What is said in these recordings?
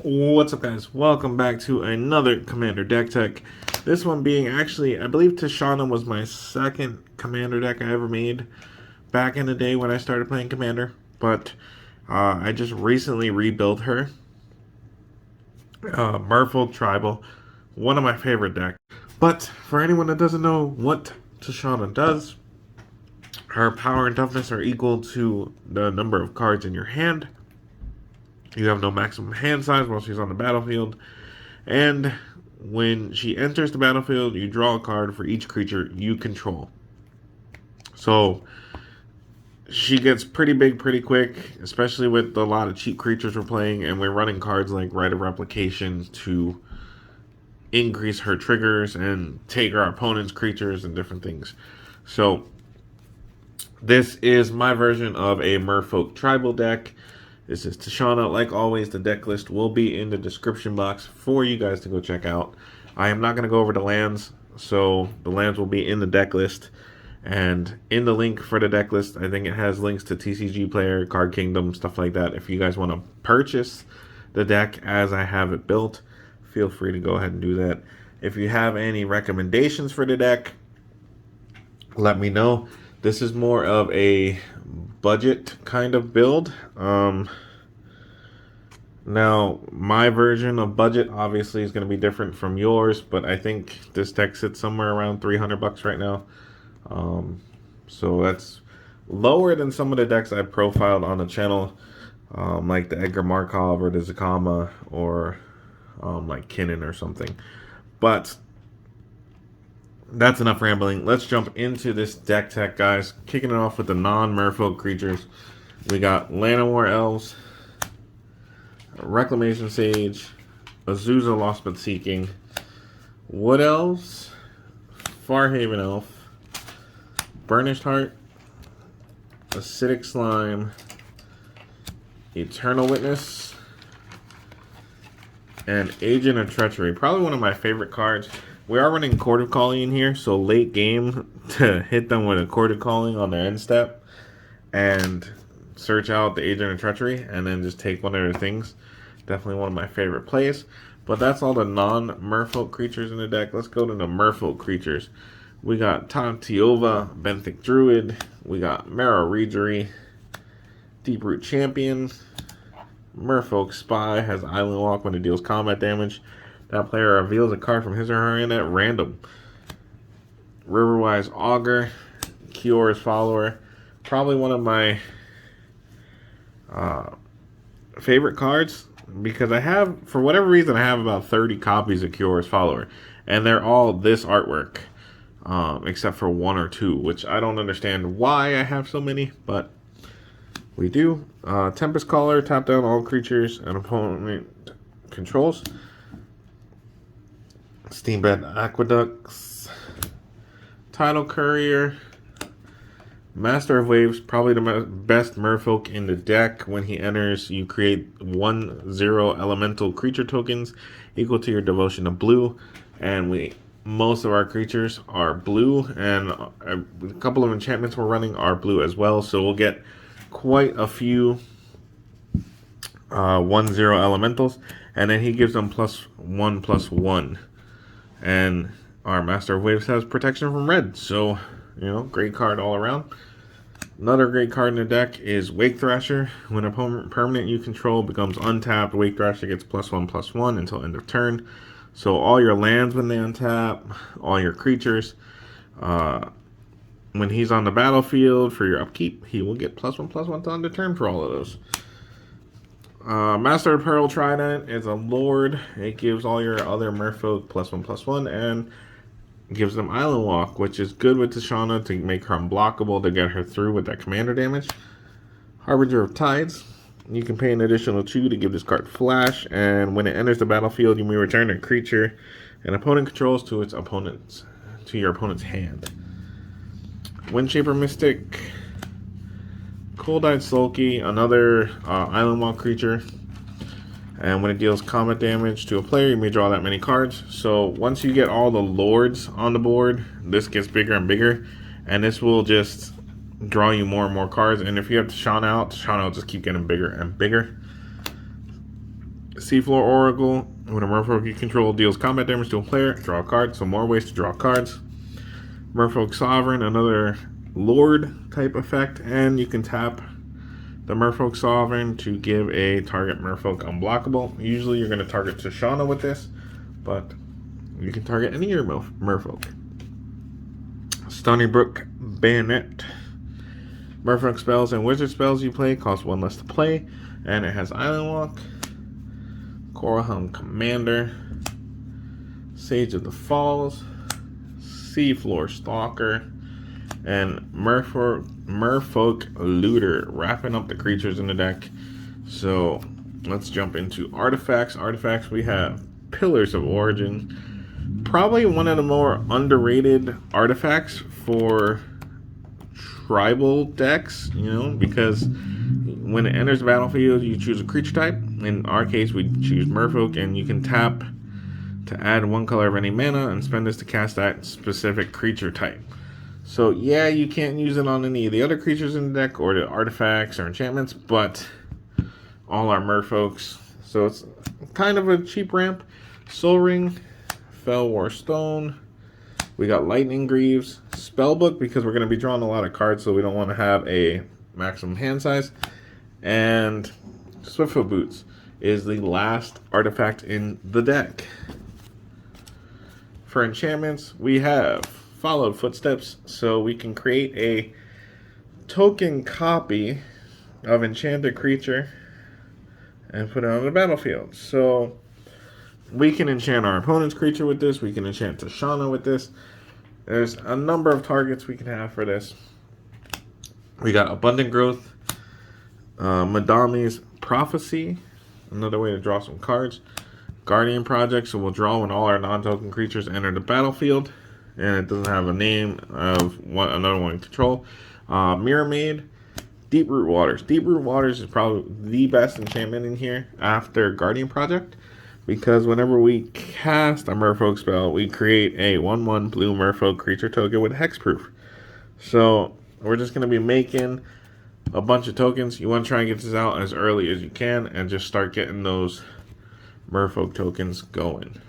What's up, guys? Welcome back to another Commander deck tech. This one being actually, I believe Tishana was my second Commander deck I ever made back in the day when I started playing Commander. But I just recently rebuilt her. Merfolk Tribal, one of my favorite decks. But for anyone that doesn't know what Tishana does, her power and toughness are equal to the number of cards in your hand. You have no maximum hand size while she's on the battlefield. And when she enters the battlefield, you draw a card for each creature you control. So she gets pretty big pretty quick, especially with a lot of cheap creatures we're playing, and we're running cards like Rite of Replication to increase her triggers and take our opponent's creatures and different things. So this is my version of a Merfolk Tribal deck. This is Tishana. Like always, the deck list will be in the description box for you guys to go check out. I am not going to go over the lands, so the lands will be in the deck list. And in the link for the deck list, I think it has links to TCG Player, Card Kingdom, stuff like that. If you guys want to purchase the deck as I have it built, feel free to go ahead and do that. If you have any recommendations for the deck, let me know. This is more of a budget kind of build. Now, my version of budget obviously is going to be different from yours, but I think this deck sits somewhere around $300 right now. So that's lower than some of the decks I've profiled on the channel, like the Edgar Markov or the Zakama or like Kinnan or something. But that's enough rambling. Let's jump into this deck tech, guys. Kicking it off with the non-Merfolk creatures. We got Llanowar Elves, Reclamation Sage, Azusa Lost But Seeking, Wood Elves, Farhaven Elf, Burnished Heart, Acidic Slime, Eternal Witness, and Agent of Treachery. Probably one of my favorite cards. We are running Court of Calling in here, so late game to hit them with a Court of Calling on their end step and search out the Agent of Treachery and then just take one of their things. Definitely one of my favorite plays. But that's all the non-Merfolk creatures in the deck. Let's go to the Merfolk creatures. We got Tantiova, Benthic Druid. We got Mara Reejery, Deeproot Champion. Merfolk Spy has Island Walk when it deals combat damage. That player reveals a card from his or her hand at random. Riverwise Augur, Kior's Follower. Probably one of my favorite cards because I have, for whatever reason, I have about 30 copies of Kior's Follower. And they're all this artwork, except for one or two, which I don't understand why I have so many, but we do. Tempest Caller, tap down all creatures and opponent controls. Steambed Aqueducts, Tidal Courier, Master of Waves, probably the best Merfolk in the deck. When he enters, you create 1/0 elemental creature tokens equal to your devotion of blue, and most of our creatures are blue, and a couple of enchantments we're running are blue as well, so we'll get quite a few 1/0 elementals, and then he gives them +1/+1. And our Master of Waves has protection from red. So, great card all around. Another great card in the deck is Wake Thrasher. When a permanent you control becomes untapped, Wake Thrasher gets +1/+1 until end of turn. So all your lands when they untap, all your creatures. When he's on the battlefield for your upkeep, he will get +1/+1 till end of turn for all of those. Master of Pearl Trident is a lord. It gives all your other Merfolk +1/+1 and gives them Island Walk, which is good with Tishana to make her unblockable to get her through with that commander damage. Harbinger of Tides. You can pay an additional 2 to give this card Flash, and when it enters the battlefield, you may return a creature an opponent controls to your opponent's hand. Windshaper Mystic. Cold-Eyed Sulky, another Island Walk creature. And when it deals combat damage to a player, you may draw that many cards. So once you get all the lords on the board, this gets bigger and bigger. And this will just draw you more and more cards. And if you have Tishana out, Tishana will just keep getting bigger and bigger. Seafloor Oracle. When a Merfolk you control deals combat damage to a player, draw a card. So more ways to draw cards. Merfolk Sovereign, another Lord type effect. And you can tap the Merfolk Sovereign to give a target Merfolk unblockable. Usually you're going to target Tishana with this, but you can target any of your Merfolk. Stony Brook Bayonet. Merfolk spells and wizard spells you play cost 1 less to play, and it has Island Walk. Coralhelm Commander. Sage of the Falls. Seafloor Stalker. And Merfolk Looter, wrapping up the creatures in the deck. So let's jump into artifacts. Artifacts, we have Pillars of Origin. Probably one of the more underrated artifacts for tribal decks, you know, because when it enters the battlefield, you choose a creature type. In our case, we choose Merfolk, and you can tap to add 1 color of any mana and spend this to cast that specific creature type. So yeah, you can't use it on any of the other creatures in the deck or the artifacts or enchantments, but all our Merfolks. So it's kind of a cheap ramp. Soul Ring, Fell War Stone. We got Lightning Greaves, Spellbook, because we're going to be drawing a lot of cards, so we don't want to have a maximum hand size. And Swiftfoot Boots is the last artifact in the deck. For enchantments, we have Followed Footsteps, so we can create a token copy of enchanted creature and put it on the battlefield. So we can enchant our opponent's creature with this. We can enchant Tishana with this. There's a number of targets we can have for this. We got Abundant Growth, Madami's Prophecy, another way to draw some cards. Guardian Project, so we'll draw when all our non-token creatures enter the battlefield, and it doesn't have a name of another one in control. Mirror Maid, Deep Root Waters. Deep Root Waters is probably the best enchantment in here after Guardian Project, because whenever we cast a Merfolk spell, we create a 1/1 blue Merfolk creature token with hexproof. So we're just going to be making a bunch of tokens. You want to try and get this out as early as you can and just start getting those Merfolk tokens going.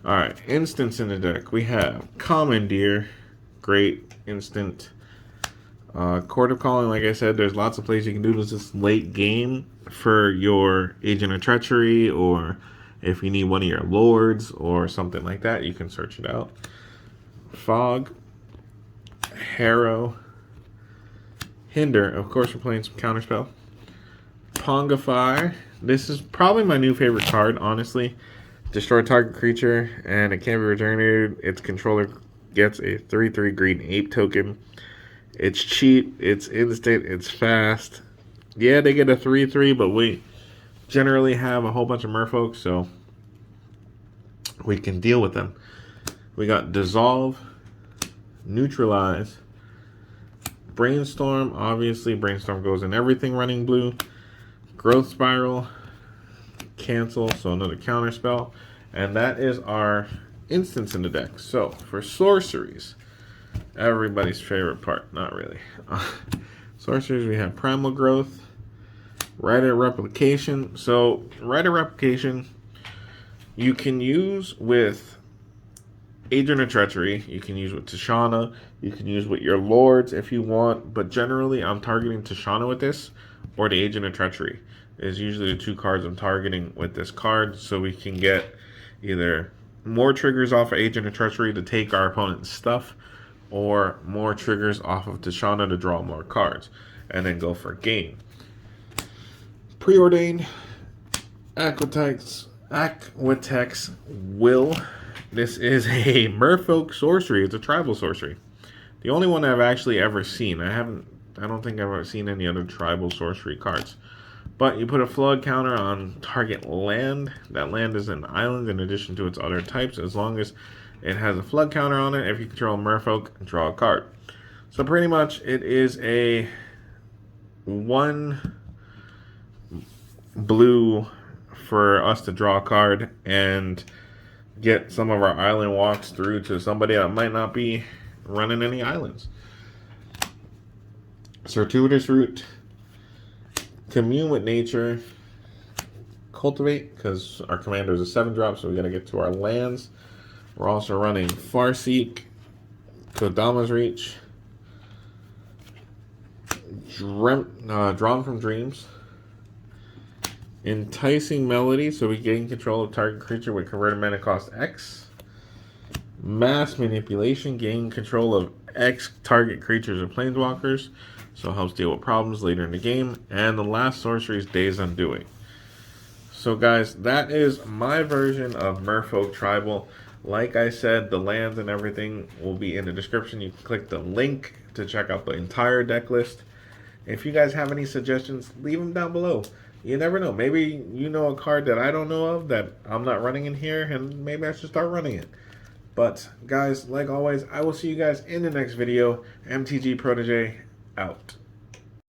Alright, instants in the deck. We have Commandeer, great instant. Court of Calling, like I said, there's lots of plays you can do this late game for your Agent of Treachery, or if you need one of your lords or something like that, you can search it out. Fog, Harrow, Hinder, of course we're playing some counterspell. Pongify, this is probably my new favorite card, honestly. Destroy target creature, and it can't be returned. Its controller gets a 3/3 green ape token. It's cheap, it's instant, it's fast. Yeah, they get a 3/3, but we generally have a whole bunch of Merfolk, so we can deal with them. We got Dissolve, Neutralize, Brainstorm. Obviously, Brainstorm goes in everything running blue. Growth Spiral, Cancel, so another counter spell. And that is our instants in the deck. So, for sorceries, everybody's favorite part, not really. Sorceries, we have Primal Growth, Rider Replication. So, Rider Replication, you can use with Agent of Treachery, you can use with Tishana, you can use with your lords if you want, but generally I'm targeting Tishana with this, or the Agent of Treachery is usually the 2 cards I'm targeting with this card, so we can get either more triggers off of Agent of Treachery to take our opponent's stuff, or more triggers off of Tishana to draw more cards, and then go for game. Preordained, Aquatex Will. This is a Merfolk sorcery. It's a tribal sorcery. The only one I've actually ever seen. I don't think I've ever seen any other tribal sorcery cards. But you put a flood counter on target land. That land is an island in addition to its other types, as long as it has a flood counter on it. If you control Merfolk, draw a card. So pretty much it is a 1 blue for us to draw a card and get some of our island walks through to somebody that might not be running any islands. Circuitous Route, Commune with Nature, Cultivate, because our commander is a 7-drop, so we got to get to our lands. We're also running Farseek, Kodama's Reach, Drawn from Dreams, Enticing Melody, so we gain control of target creature with converted mana cost X. Mass Manipulation, gain control of X target creatures and planeswalkers, so it helps deal with problems later in the game. And the last sorcery is Days Undoing. So guys, that is my version of Merfolk Tribal. Like I said, the lands and everything will be in the description. You can click the link to check out the entire deck list. If you guys have any suggestions, leave them down below. You never know. Maybe you know a card that I don't know of that I'm not running in here, and maybe I should start running it. But guys, like always, I will see you guys in the next video. MTG Protege out.